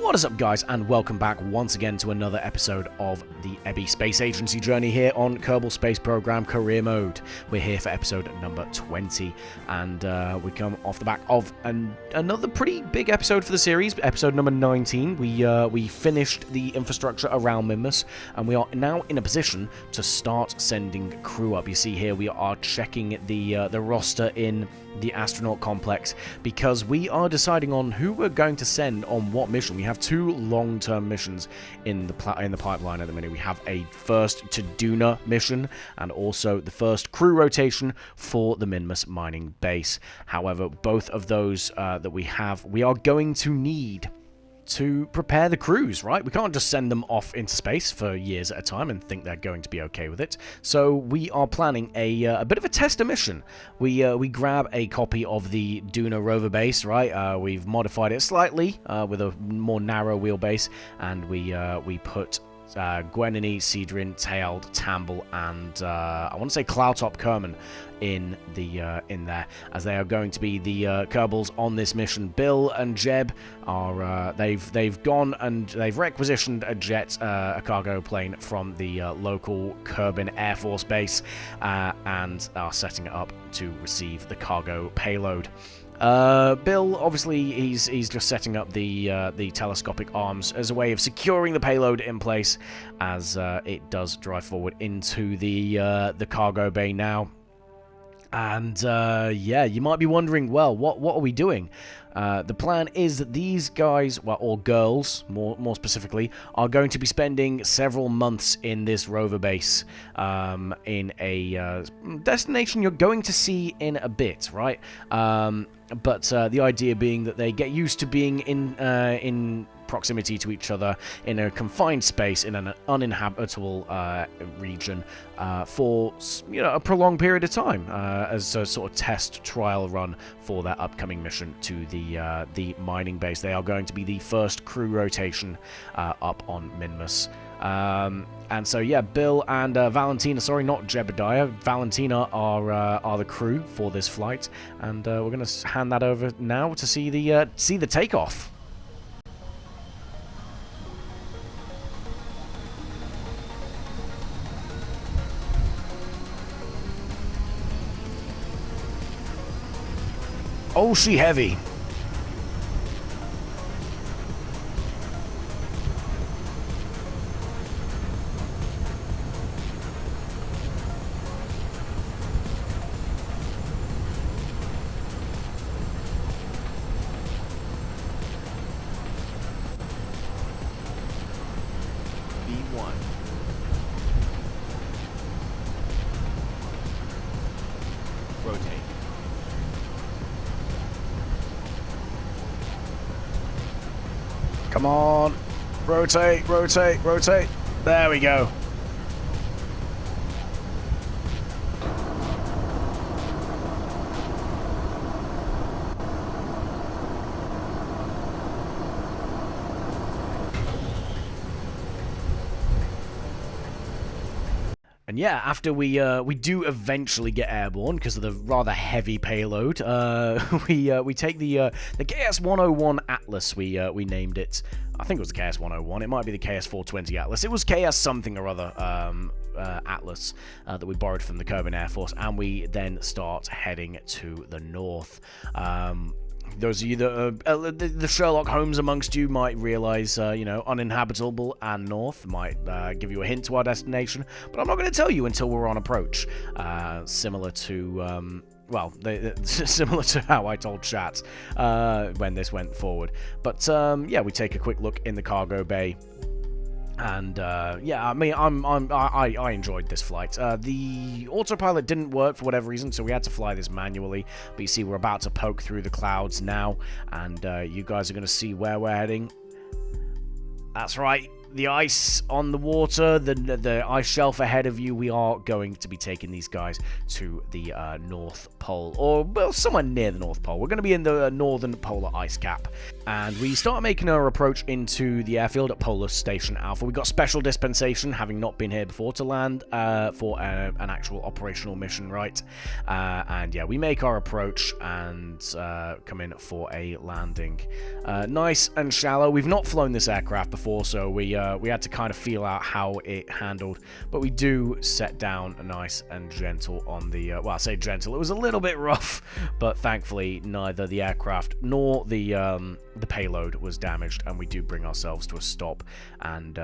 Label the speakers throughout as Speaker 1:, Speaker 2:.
Speaker 1: What is up, guys, and welcome back once again to another episode of the Ebby Space Agency journey here on Kerbal Space Program Career Mode. We're here for episode number 20, and we come off the back of another pretty big episode for the series, episode number 19. We finished the infrastructure around Minmus, and we are now in a position to start sending crew up. You see here we are checking the roster in the astronaut complex because we are deciding on who we're going to send on what mission. We have two long-term missions in the pipeline at the minute. We have a first to Duna mission and also the first crew rotation for the Minmus mining base. However, both of those that we are going to need to prepare the crews, right? We can't just send them off into space for years at a time and think they're going to be okay with it. So we are planning a bit of a tester mission. We grab a copy of the Duna rover base, right? We've modified it slightly with a more narrow wheelbase, and we put Gwenini, Cedrin, Tailed, Tamble, and I want to say Cloudtop Kerman in there, as they are going to be the Kerbals on this mission. Bill and Jeb are they've gone and they've requisitioned a cargo plane from the local Kerbin Air Force Base and are setting it up to receive the cargo payload. Bill, obviously, he's just setting up the telescopic arms as a way of securing the payload in place as it does drive forward into the cargo bay now. And yeah, you might be wondering, well, what are we doing? The plan is that these guys, well, or girls, more specifically, are going to be spending several months in this rover base, in a destination you're going to see in a bit, right? But the idea being that they get used to being in proximity to each other in a confined space in an uninhabitable region for a prolonged period of time as a sort of test trial run for their upcoming mission to the mining base. They are going to be the first crew rotation up on Minmus. And so yeah, Bill and Valentina, sorry, not Jebediah, Valentina are the crew for this flight, and we're going to hand that over now to see the takeoff. Oh, she heavy. B1. Rotate. Come on. Rotate, rotate, rotate. There we go. And yeah, after we do eventually get airborne because of the rather heavy payload, we take the KS-101 Atlas. We named it. I think it was the KS-101. It might be the KS-420 Atlas. It was KS something or other Atlas that we borrowed from the Kerbin Air Force, and we then start heading to the north. Those of you that the Sherlock Holmes amongst you might realize, uninhabitable and north might give you a hint to our destination, but I'm not going to tell you until we're on approach. Similar to, similar to how I told chat when this went forward. But yeah, we take a quick look in the cargo bay. And yeah, I mean, I enjoyed this flight. The autopilot didn't work for whatever reason, so we had to fly this manually. But you see, we're about to poke through the clouds now, and you guys are going to see where we're heading. That's right, the ice on the water, the ice shelf ahead of you, we are going to be taking these guys to the North Pole, or well, somewhere near the North Pole. We're going to be in the northern polar ice cap, and we start making our approach into the airfield at Polar Station Alpha. We got special dispensation, having not been here before, to land for an actual operational mission, right? And yeah, we make our approach and come in for a landing. Nice and shallow. We've not flown this aircraft before, so we had to kind of feel out how it handled, but we do set down nice and gentle on the well, I say gentle, it was a little bit rough, but thankfully neither the aircraft nor the payload was damaged, and we do bring ourselves to a stop and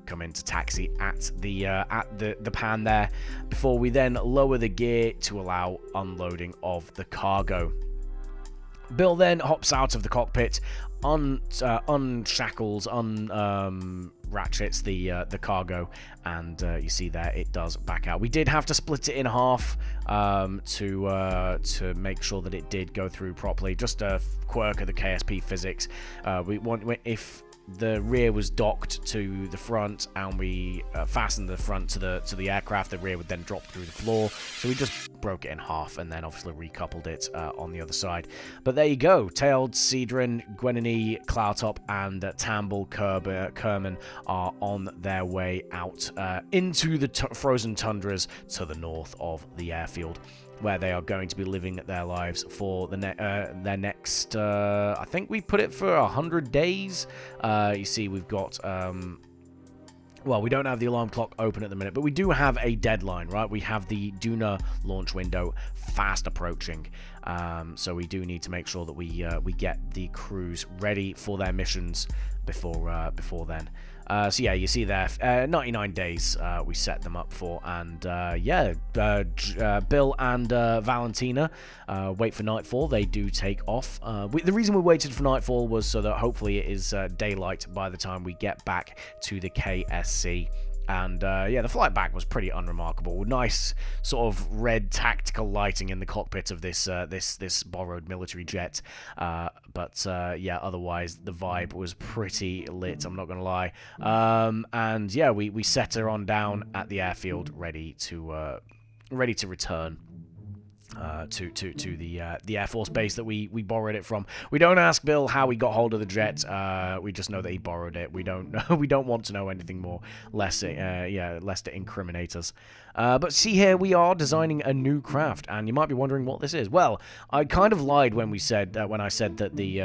Speaker 1: come into taxi at the pan there, before we then lower the gear to allow unloading of the cargo. Bill then hops out of the cockpit, unshackles, ratchets the cargo, and you see there it does back out. We did have to split it in half to make sure that it did go through properly. Just a quirk of the KSP physics. If the rear was docked to the front and we fastened the front to the aircraft, the rear would then drop through the floor. So we just broke it in half and then obviously recoupled it on the other side. But there you go. Tailed, Cedron, Gwenini, Cloudtop, and Tamble Kerman are on their way out into the frozen tundras to the north of the airfield, where they are going to be living their lives for their next, I think we put it for 100 days. You see, we've got, well, we don't have the alarm clock open at the minute, but we do have a deadline, right? We have the Duna launch window fast approaching, so we do need to make sure that we get the crews ready for their missions before then. So yeah, you see there, 99 days we set them up for, and yeah, Bill and Valentina wait for nightfall. They do take off. The reason we waited for nightfall was so that hopefully it is daylight by the time we get back to the KSC. And yeah, the flight back was pretty unremarkable. Nice sort of red tactical lighting in the cockpit of this this borrowed military jet. But yeah, otherwise the vibe was pretty lit, I'm not gonna lie. And yeah, we set her on down at the airfield, ready to return to the Air Force base that we borrowed it from. We don't ask Bill how he got hold of the jet. We just know that he borrowed it. We don't know. We don't want to know anything more, lest it incriminate us. But see, here we are designing a new craft, and you might be wondering what this is. Well, I kind of lied when I said that the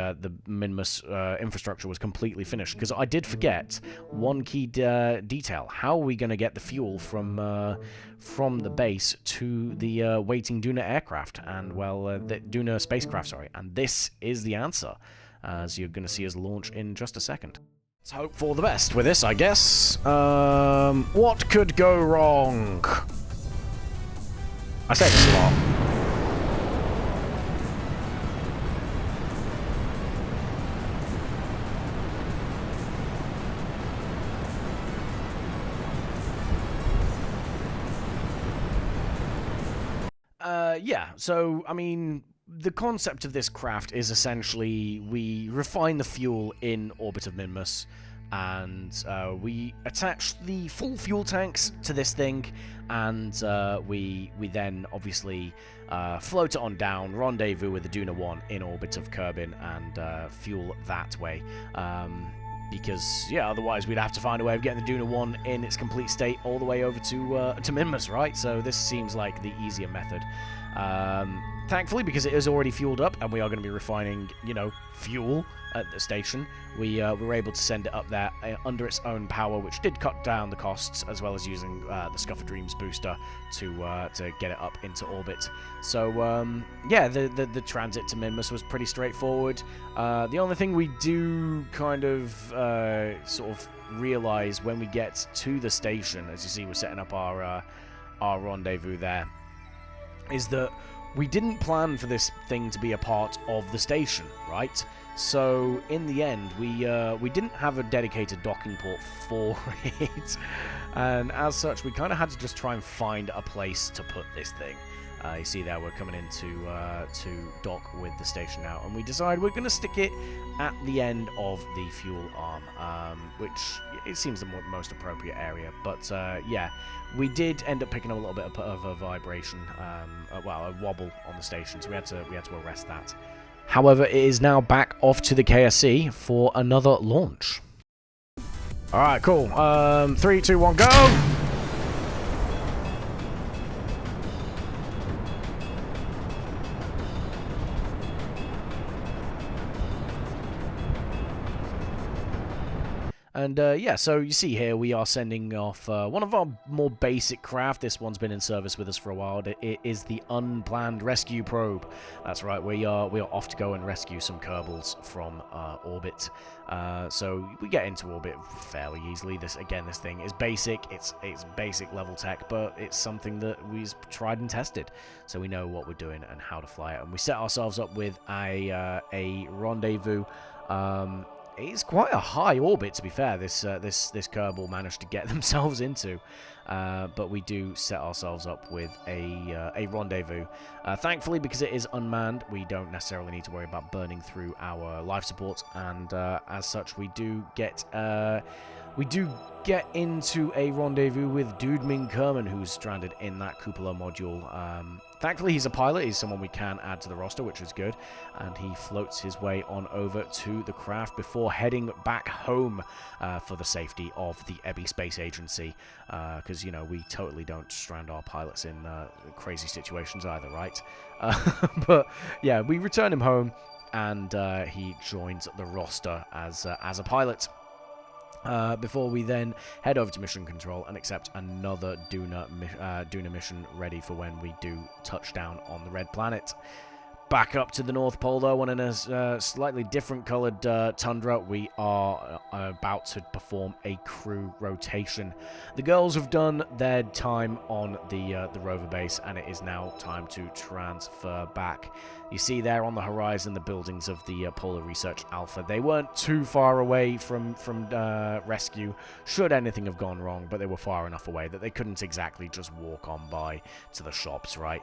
Speaker 1: Minmus infrastructure was completely finished, because I did forget one key detail. How are we going to get the fuel from the base to the waiting Duna aircraft, and well, the Duna spacecraft, sorry. And this is the answer, as you're going to see us launch in just a second. Let's hope for the best with this, I guess. What could go wrong? I say this a lot. Yeah, so, I mean, the concept of this craft is essentially we refine the fuel in orbit of Minmus, and we attach the full fuel tanks to this thing, and we then obviously float it on down, rendezvous with the Duna 1 in orbit of Kerbin, and fuel that way. Because, yeah, otherwise we'd have to find a way of getting the Duna 1 in its complete state all the way over to Minmus, right? So this seems like the easier method. Thankfully, because it is already fueled up, and we are going to be refining, you know, fuel at the station, we were able to send it up there under its own power, which did cut down the costs, as well as using the Scuffer Dreams booster to get it up into orbit. So, yeah, the transit to Minmus was pretty straightforward. The only thing we do kind of sort of realize when we get to the station, as you see, we're setting up our rendezvous there, is that we didn't plan for this thing to be a part of the station, right? So in the end, we didn't have a dedicated docking port for it, and as such, we kind of had to just try and find a place to put this thing. You see there, we're coming into to dock with the station now, and we decide we're going to stick it at the end of the fuel arm, which it seems the most appropriate area. But yeah, we did end up picking up a little bit of a vibration, well, a wobble on the station, so we had to arrest that. However, it is now back off to the KSC for another launch. All right, cool. 3, 2, 1, go! And yeah, so you see here we are sending off one of our more basic craft. This one's been in service with us for a while. It is the Unplanned Rescue Probe. That's right, we are off to go and rescue some Kerbals from orbit. So we get into orbit fairly easily. This thing is basic. It's basic level tech, but it's something that we've tried and tested, so we know what we're doing and how to fly it. And we set ourselves up with a rendezvous. It's quite a high orbit, to be fair. This Kerbal managed to get themselves into, but we do set ourselves up with a rendezvous. Thankfully, because it is unmanned, we don't necessarily need to worry about burning through our life support, and as such, we do get into a rendezvous with Dudming Kerman, who's stranded in that cupola module. Thankfully, he's a pilot. He's someone we can add to the roster, which is good. And he floats his way on over to the craft before heading back home for the safety of the Ebby Space Agency. Because, you know, we totally don't strand our pilots in crazy situations either, right? But, yeah, we return him home, and he joins the roster as a pilot. Before we then head over to Mission Control and accept another Duna mission ready for when we do touch down on the Red Planet. Back up to the North Pole, though, on a slightly different coloured tundra, we are about to perform a crew rotation. The girls have done their time on the rover base, and it is now time to transfer back. You see there on the horizon the buildings of the Polar Research Alpha. They weren't too far away from rescue, should anything have gone wrong, but they were far enough away that they couldn't exactly just walk on by to the shops, right,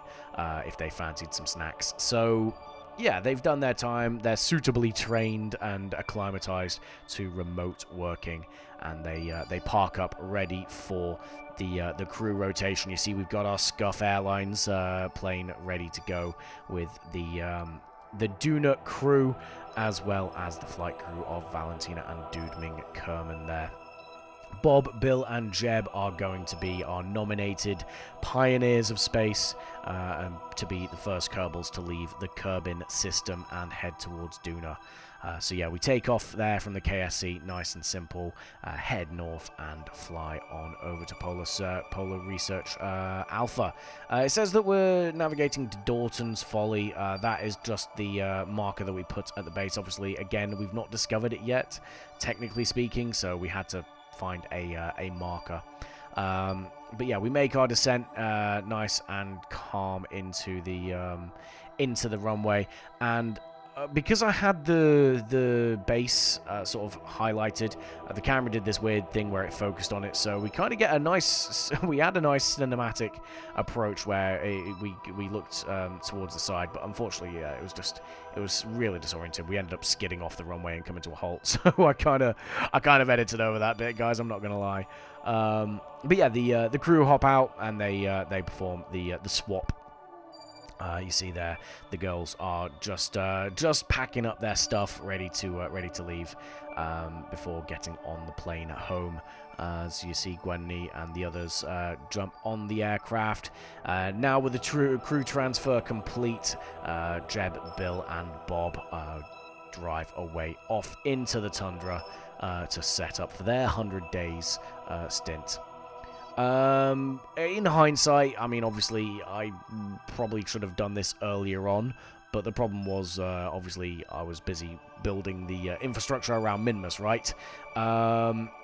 Speaker 1: if they fancied some snacks. So, yeah, they've done their time. They're suitably trained and acclimatized to remote working, and they park up ready for the crew rotation. You see, we've got our Scuff Airlines plane ready to go with the Duna crew, as well as the flight crew of Valentina and Dudming Kerman there. Bob, Bill, and Jeb are going to be our nominated pioneers of space, and to be the first Kerbals to leave the Kerbin system and head towards Duna. So yeah, we take off there from the KSC, nice and simple, head north and fly on over to Polar Research Alpha. It says that we're navigating to Dorton's Folly. That is just the marker that we put at the base. Obviously, again, we've not discovered it yet, technically speaking, so we had to find a marker. But yeah, we make our descent nice and calm into the runway, and because I had the base sort of highlighted, the camera did this weird thing where it focused on it, so we kind of get a nice cinematic approach where we looked towards the side, but unfortunately, yeah, it was really disoriented. We ended up skidding off the runway and coming to a halt, so I kind of edited over that bit, guys. I'm not gonna lie. But yeah, the crew hop out and they perform the swap. You see there, the girls are just packing up their stuff, ready to leave before getting on the plane home. As you see, Gwenny and the others jump on the aircraft. Now with the crew transfer complete, Jeb, Bill, and Bob drive away off into the tundra to set up for their 100 days stint. In hindsight, I mean, obviously, I probably should have done this earlier on, but the problem was, obviously, I was busy building the infrastructure around Minmus, right?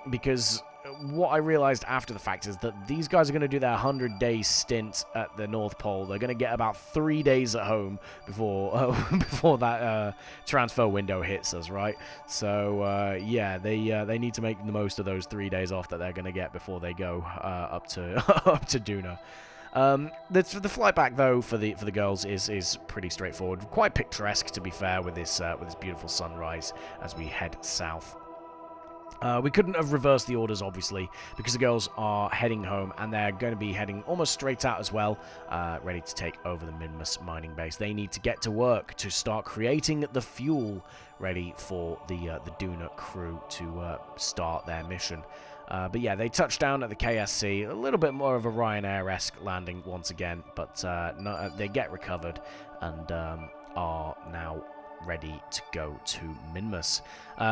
Speaker 1: Because what I realized after the fact is that these guys are going to do their 100-day stint at the North Pole. They're going to get about 3 days at home before before that transfer window hits us, right? So yeah, they need to make the most of those 3 days off that they're going to get before they go up to up to Duna. The flight back though for the girls is pretty straightforward, quite picturesque to be fair, with this beautiful sunrise as we head south. We couldn't have reversed the orders, obviously, because the girls are heading home, and they're going to be heading almost straight out as well, ready to take over the Minmus mining base. They need to get to work to start creating the fuel ready for the Duna crew to start their mission. But yeah, they touched down at the KSC, a little bit more of a Ryanair-esque landing once again, but they get recovered and are now ready to go to Minmus.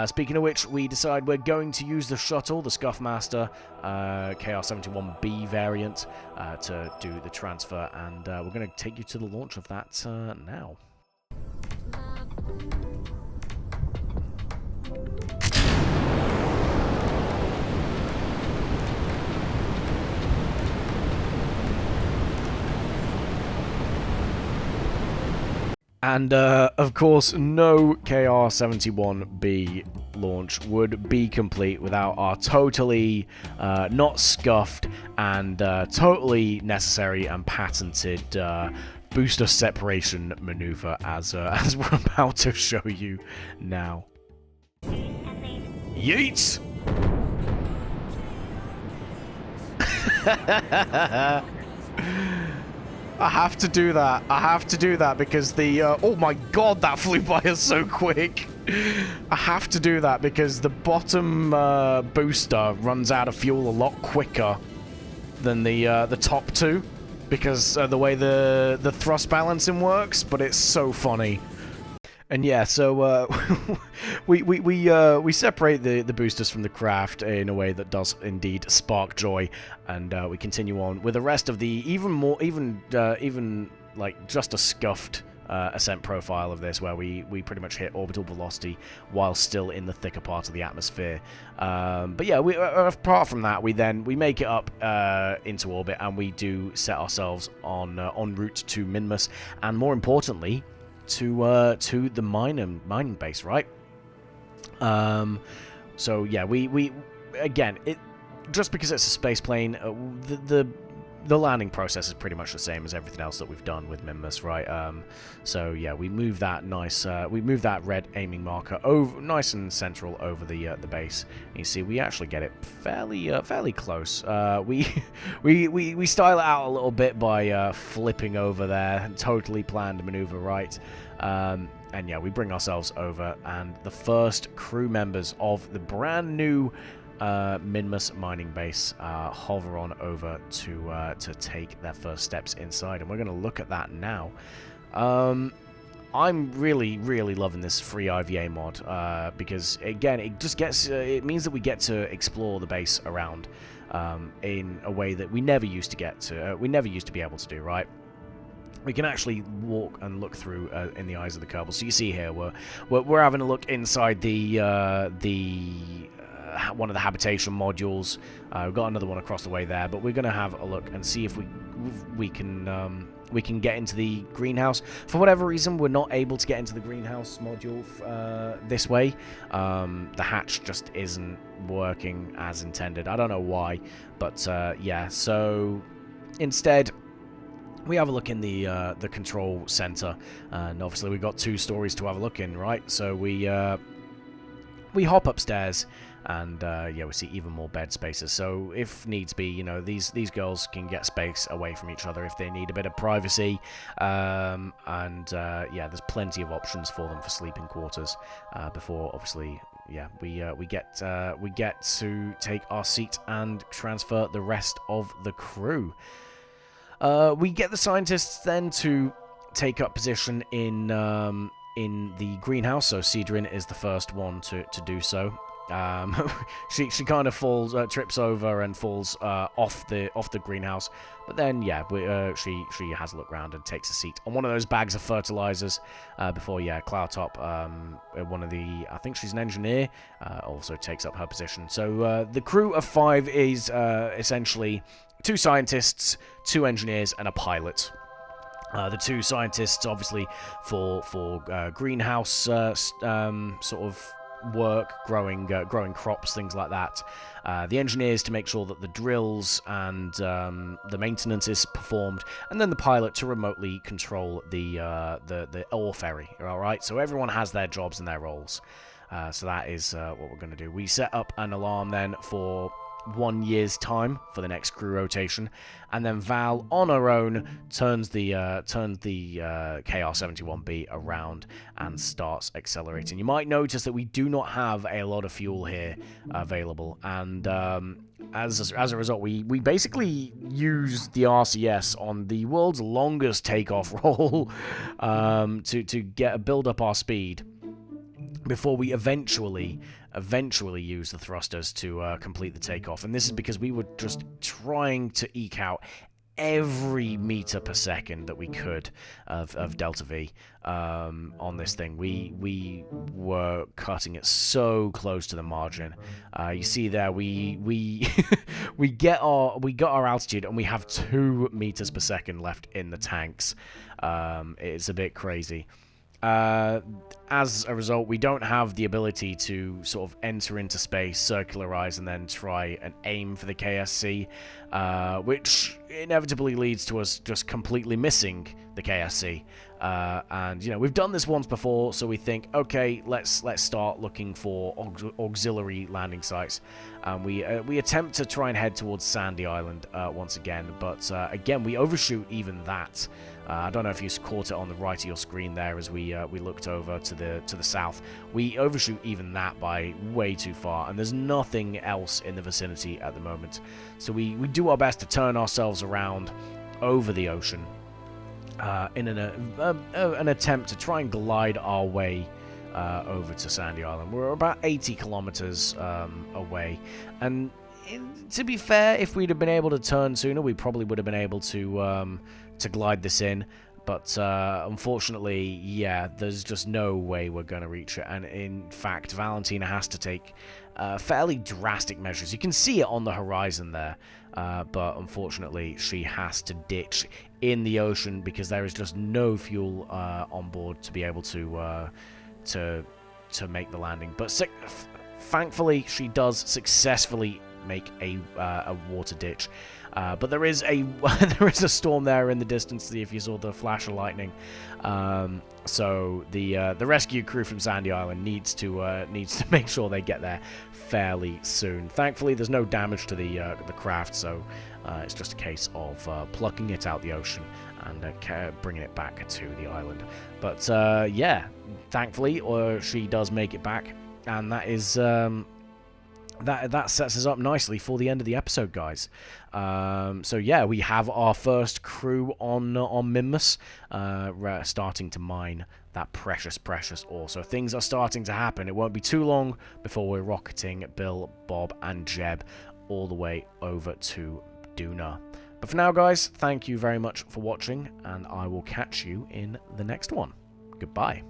Speaker 1: Speaking of which, we decide we're going to use the shuttle, the Scuffmaster KR-71B variant, to do the transfer, and we're going to take you to the launch of that now. And, of course, no KR-71B launch would be complete without our totally not scuffed and totally necessary and patented booster separation maneuver, as we're about to show you now. Yeets! I have to do that. I have to do that because the... oh my god, that flew by us so quick. I have to do that because the bottom booster runs out of fuel a lot quicker than the top two, because the way the thrust balancing works, but it's so funny. And yeah, so we separate the boosters from the craft in a way that does indeed spark joy, and we continue on with the rest of the even like just a scuffed ascent profile of this, where we pretty much hit orbital velocity while still in the thicker part of the atmosphere. But yeah, apart from that, we make it up into orbit, and we do set ourselves on route to Minmus, and more importantly, to the mining base, right? So yeah, we again, it just because it's a space plane, the landing process is pretty much the same as everything else that we've done with Minmus, right? So yeah, we move that that red aiming marker over, nice and central over the base. And you see, we actually get it fairly close. We style it out a little bit by flipping over there, totally planned maneuver, right? And yeah, we bring ourselves over, and the first crew members of the brand new Minmus mining base hover on over to take their first steps inside, and we're going to look at that now. I'm really loving this free IVA mod because again, it just gets it means that we get to explore the base around in a way that we never used to get to. We never used to be able to do, right? We can actually walk and look through in the eyes of the Kerbal. So you see here, we're having a look inside the one of the habitation modules. We've got another one across the way there, but we're going to have a look and see if we can get into the greenhouse. For whatever reason, we're not able to get into the greenhouse module this way. The hatch just isn't working as intended. I don't know why, but yeah. So instead, we have a look in the control center, and obviously we've got 2 stories to have a look in, right? So we hop upstairs, and yeah, we see even more bed spaces. So if needs be, you know, these girls can get space away from each other if they need a bit of privacy, and yeah, there's plenty of options for them for sleeping quarters. Before, obviously, yeah, we get to take our seat and transfer the rest of the crew. We get the scientists then to take up position in the greenhouse. So Cedrin is the first one to do so. She kind of falls, trips over and falls off the greenhouse. But then yeah, she has a look around and takes a seat on one of those bags of fertilizers. Before Cloudtop, one of the, I think she's an engineer, also takes up her position. So the crew of 5 is essentially 2 scientists, 2 engineers, and a pilot. The 2 scientists, obviously, for greenhouse sort of work, growing crops, things like that. The engineers to make sure that the drills and the maintenance is performed, and then the pilot to remotely control the ore ferry. All right, so everyone has their jobs and their roles. So that is what we're going to do. We set up an alarm then for 1 year's time for the next crew rotation, and then Val on her own turns the KR-71B around and starts accelerating. You might notice that we do not have a lot of fuel here available, and as a result, we basically use the RCS on the world's longest takeoff roll to build up our speed before we eventually use the thrusters to complete the takeoff. And this is because we were just trying to eke out every meter per second that we could of Delta V on this thing. We were cutting it so close to the margin. You see there, we we got our altitude and we have 2 meters per second left in the tanks. It's a bit crazy. As a result, we don't have the ability to sort of enter into space, circularize, and then try and aim for the KSC, which inevitably leads to us just completely missing the KSC. And, you know, we've done this once before, so we think, okay, let's start looking for auxiliary landing sites. We attempt to try and head towards Sandy Island once again, but again, we overshoot even that. I don't know if you caught it on the right of your screen there as we looked over to the south. We overshoot even that by way too far, and there's nothing else in the vicinity at the moment. So we do our best to turn ourselves around over the ocean in an attempt to try and glide our way over to Sandy Island. We're about 80 kilometers away, and to be fair, if we'd have been able to turn sooner, we probably would have been able to glide this in, but unfortunately, yeah, there's just no way we're going to reach it. And in fact, Valentina has to take fairly drastic measures. You can see it on the horizon there, but unfortunately, she has to ditch in the ocean because there is just no fuel on board to be able to make the landing. But thankfully, she does successfully make a water ditch. But there is a storm there in the distance. If you saw the flash of lightning, so the rescue crew from Sandy Island needs to make sure they get there fairly soon. Thankfully, there's no damage to the craft, so it's just a case of plucking it out the ocean and bringing it back to the island. But yeah, thankfully, she does make it back, and that is. That sets us up nicely for the end of the episode, guys. So yeah, we have our first crew on Minmus, starting to mine that precious ore. So things are starting to happen. It won't be too long before we're rocketing Bill, Bob, and Jeb all the way over to Duna. But for now, guys, thank you very much for watching, and I will catch you in the next one. Goodbye.